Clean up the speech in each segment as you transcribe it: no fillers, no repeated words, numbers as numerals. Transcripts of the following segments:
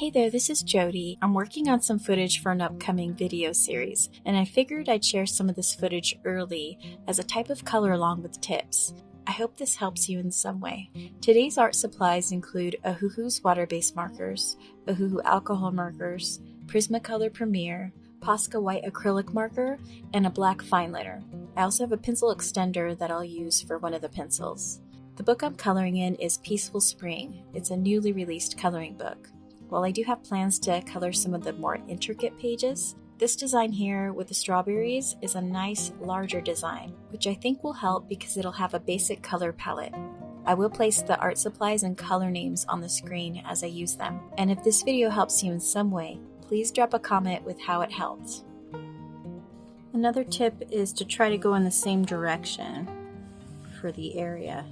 Hey there, this is Jody. I'm working on some footage for an upcoming video series, and I figured I'd share some of this footage early as a type of color along with tips. I hope this helps you in some way. Today's art supplies include Ohuhu's water-based markers, Ohuhu alcohol markers, Prismacolor Premier, Posca White acrylic marker, and a black fineliner. I also have a pencil extender that I'll use for one of the pencils. The book I'm coloring in is Peaceful Spring. It's a newly released coloring book. While I do have plans to color some of the more intricate pages, this design here with the strawberries is a nice larger design, which I think will help because it'll have a basic color palette. I will place the art supplies and color names on the screen as I use them. And if this video helps you in some way, please drop a comment with how it helped. Another tip is to try to go in the same direction for the area.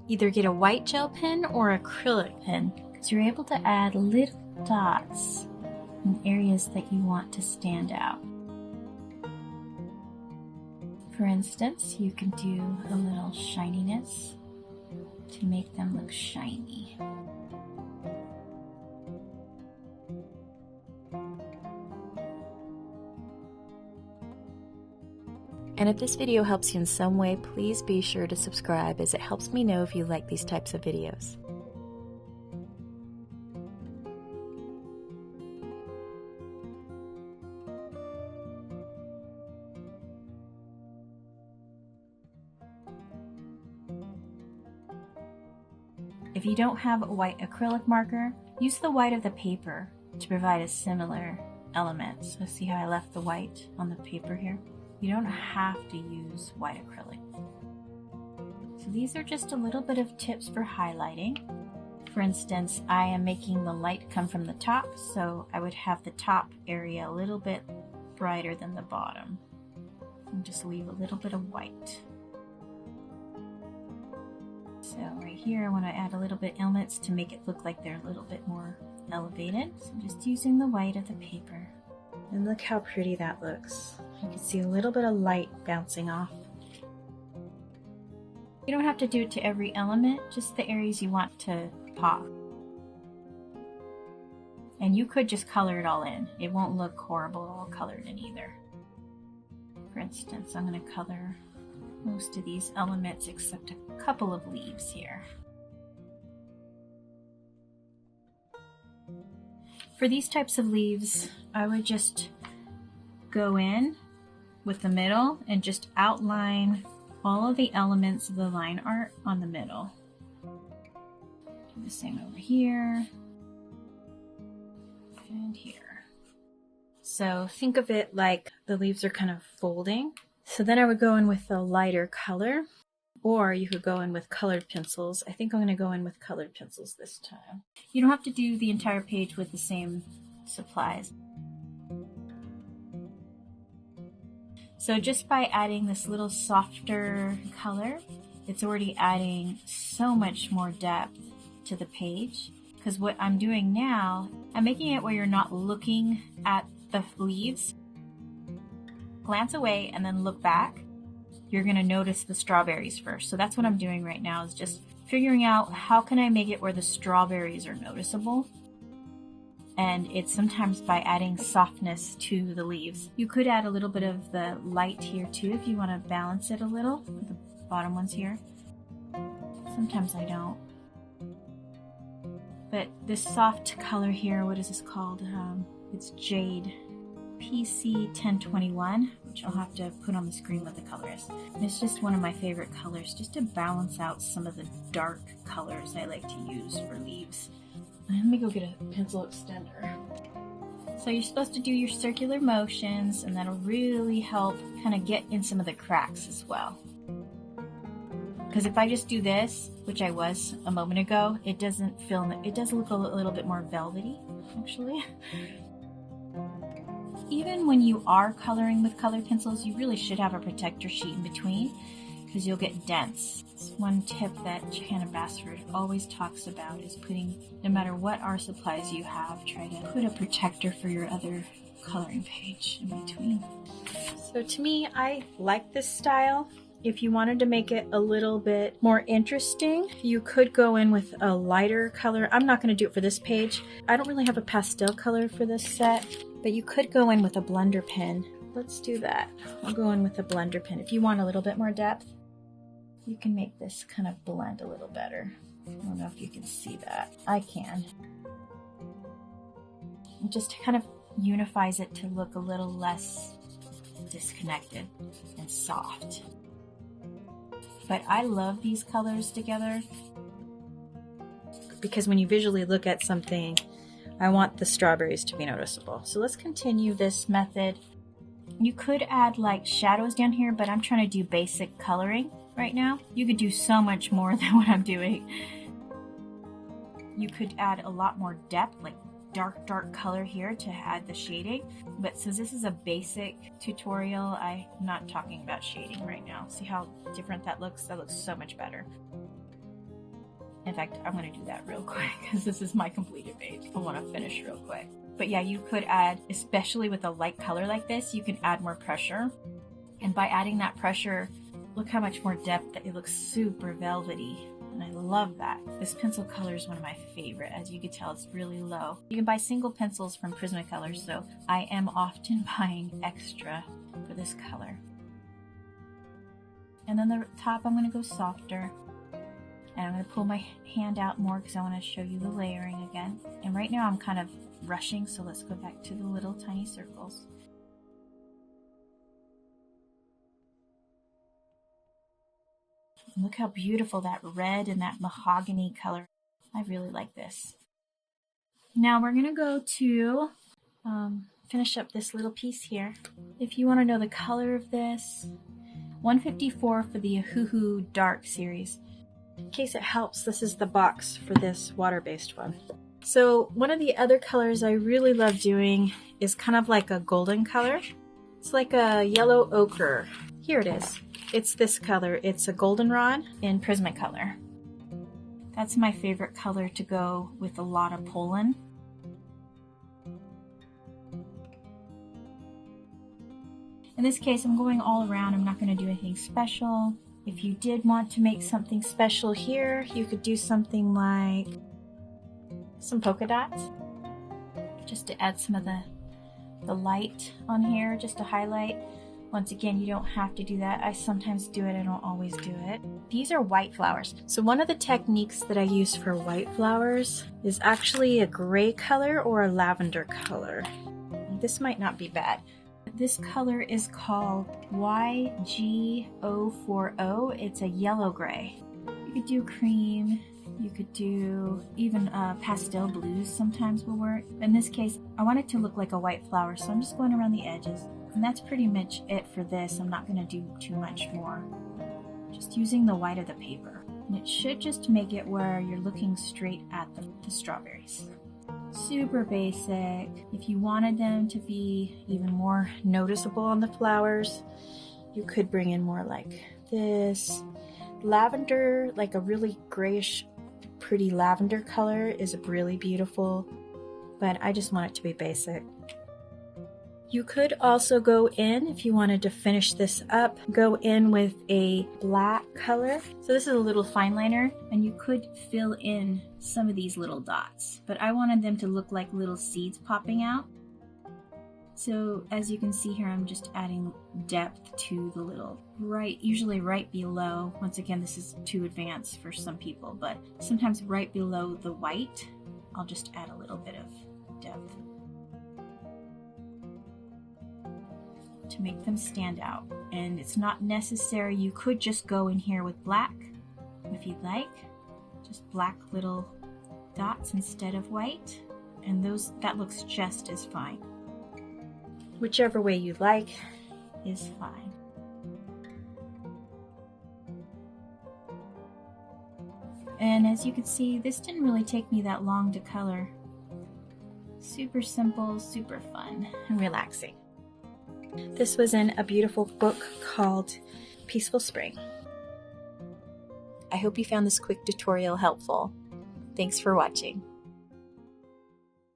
Either get a white gel pen or acrylic pen, because you're able to add little dots in areas that you want to stand out. For instance, you can do a little shininess to make them look shiny. And if this video helps you in some way, please be sure to subscribe as it helps me know if you like these types of videos. If you don't have a white acrylic marker, use the white of the paper to provide a similar element. So see how I left the white on the paper here? You don't have to use white acrylic. So these are just a little bit of tips for highlighting. For instance, I am making the light come from the top, so I would have the top area a little bit brighter than the bottom. And just leave a little bit of white. So right here I want to add a little bit elements to make it look like they're a little bit more elevated. So I'm just using the white of the paper. And look how pretty that looks. You can see a little bit of light bouncing off. You don't have to do it to every element, just the areas you want to pop. And you could just color it all in. It won't look horrible all colored in either. For instance, I'm going to color most of these elements except a couple of leaves here. For these types of leaves, I would just go in with the middle and just outline all of the elements of the line art on the middle. Do the same over here and here. So think of it like the leaves are kind of folding. So then I would go in with a lighter color, or you could go in with colored pencils. I think I'm going to go in with colored pencils this time. You don't have to do the entire page with the same supplies. So just by adding this little softer color, it's already adding so much more depth to the page. Because what I'm doing now, I'm making it where you're not looking at the leaves. Glance away and then look back. You're going to notice the strawberries first. So that's what I'm doing right now, is just figuring out how can I make it where the strawberries are noticeable. And it's sometimes by adding softness to the leaves. You could add a little bit of the light here too if you want to balance it a little, the bottom ones here. Sometimes I don't. But this soft color here, what is this called? It's Jade PC 1021, which I'll have to put on the screen what the color is. And it's just one of my favorite colors, just to balance out some of the dark colors I like to use for leaves. Let me go get a pencil extender. So you're supposed to do your circular motions, and that'll really help kind of get in some of the cracks as well. Because if I just do this, which I was a moment ago, it doesn't film it. It does look a little bit more velvety, actually. Even when you are coloring with colored pencils, you really should have a protector sheet in between, because you'll get dents. It's one tip that Hannah Bassford always talks about is putting, no matter what art supplies you have, try to put a protector for your other coloring page in between. So to me, I like this style. If you wanted to make it a little bit more interesting, you could go in with a lighter color. I'm not going to do it for this page. I don't really have a pastel color for this set, but you could go in with a blender pen. Let's do that. I'll go in with a blender pen. If you want a little bit more depth, you can make this kind of blend a little better. I don't know if you can see that. I can. It just kind of unifies it to look a little less disconnected and soft. But I love these colors together because when you visually look at something, I want the strawberries to be noticeable. So let's continue this method. You could add like shadows down here, but I'm trying to do basic coloring right now. You could do so much more than what I'm doing. You could add a lot more depth, like dark color here to add the shading. But since this is a basic tutorial, I'm not talking about shading right now. See how different that looks? That looks so much better. In fact, I'm going to do that real quick because this is my completed page. I want to finish real quick. But yeah, you could add, especially with a light color like this, you can add more pressure. And by adding that pressure, look how much more depth that it looks super velvety. And I love that. This pencil color is one of my favorite. As you can tell, it's really low. You can buy single pencils from Prismacolor, so I am often buying extra for this color. And then the top, I'm going to go softer. And I'm going to pull my hand out more because I want to show you the layering again. And right now I'm kind of rushing, so let's go back to the little tiny circles. Look how beautiful that red and that mahogany color. I really like this. Now we're going to go to finish up this little piece here. If you want to know the color of this, 154 for the Ohuhu Dark series. In case it helps, this is the box for this water-based one. So one of the other colors I really love doing is kind of like a golden color. It's like a yellow ochre. Here it is. It's this color. It's a goldenrod in Prismacolor. That's my favorite color to go with a lot of pollen. In this case, I'm going all around. I'm not going to do anything special. If you did want to make something special here, you could do something like some polka dots, just to add some of the light on here, just to highlight. Once again, you don't have to do that. I sometimes do it, I don't always do it. These are white flowers. So one of the techniques that I use for white flowers is actually a gray color or a lavender color. This might not be bad. This color is called YG040. It's a yellow gray. You could do cream. You could do even pastel blues sometimes will work. In this case, I want it to look like a white flower, so I'm just going around the edges. And that's pretty much it for this. I'm not going to do too much more. Just using the white of the paper. And it should just make it where you're looking straight at the strawberries. Super basic. If you wanted them to be even more noticeable on the flowers, you could bring in more like this. Lavender, like a really grayish, pretty lavender color is really beautiful, but I just want it to be basic. You could also go in, if you wanted to finish this up, go in with a black color. So this is a little fine liner, and you could fill in some of these little dots, but I wanted them to look like little seeds popping out. So as you can see here, I'm just adding depth to the little usually right below. Once again, this is too advanced for some people, but sometimes right below the white, I'll just add a little bit of depth to make them stand out. And it's not necessary. You could just go in here with black if you'd like, just black little dots instead of white, and that looks just as fine. Whichever way you like is fine. And as you can see, this didn't really take me that long to color. Super simple, super fun, and relaxing. This was in a beautiful book called Peaceful Spring. I hope you found this quick tutorial helpful. Thanks for watching.